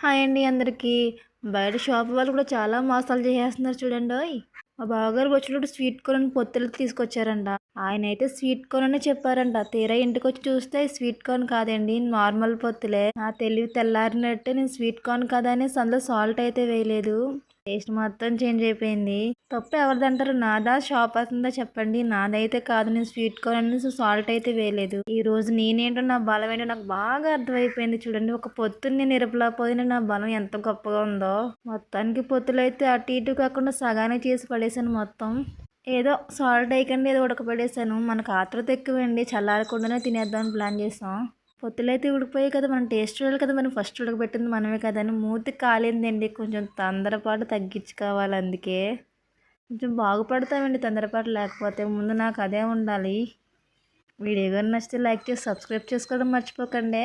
Hi అండి అందరికీ. బయట షాప్ వాళ్ళు కూడా చాలా మోసాలు చేసేస్తున్నారు చూడండోయ్. మా బావగారు వచ్చేటప్పుడు స్వీట్ కార్న్ పొత్తులు తీసుకొచ్చారంట. ఆయనైతే స్వీట్ కార్న్ అనే చెప్పారంట. తీరా ఇంటికొచ్చి చూస్తే స్వీట్ కార్న్ కాదండి, నార్మల్ పొత్తులే. నా తెలివి తెల్లారినట్టే నేను స్వీట్ కార్న్ కదా అని అందులో సాల్ట్ అయితే వేయలేదు. టేస్ట్ మొత్తం చేంజ్ అయిపోయింది. తప్పు ఎవరిదంటారు, నాదా షాప్ అవుతుందా చెప్పండి? నాదైతే కాదు, నేను స్వీట్ కార్న్ అనేసి సాల్ట్ అయితే వేయలేదు. ఈ రోజు నేనేంటో నా బలం ఏంటో నాకు బాగా అర్థమైపోయింది చూడండి. ఒక పొత్తుని నేను ఇరపలేకపోయినా నా బలం ఎంత గొప్పగా ఉందో. మొత్తానికి పొత్తులు అయితే అటు ఇటు కాకుండా సగానే చేసి పడేసాను మొత్తం. ఏదో సాల్ట్ వేయకుండా ఏదో ఉడకబడేసాను. మనకు ఆత్రుత ఎక్కువండి, చల్లారకుండానే తినేద్దామని ప్లాన్ చేసాం. పొత్తులైతే ఉడికిపోయాయి కదా, మనం టేస్ట్ చూడాలి కదా, మనం ఫస్ట్ ఉడకబెట్టింది మనమే కదా అని మూతి కాలిందండి. కొంచెం తొందరపాటు తగ్గించుకోవాలి, అందుకే కొంచెం బాగుపడతామండి తొందరపాటు లేకపోతే. ముందు నాకు అదే ఉండాలి. వీడియో కానీ నచ్చితే లైక్ చేసి సబ్స్క్రైబ్ చేసుకోవడం మర్చిపోకండి.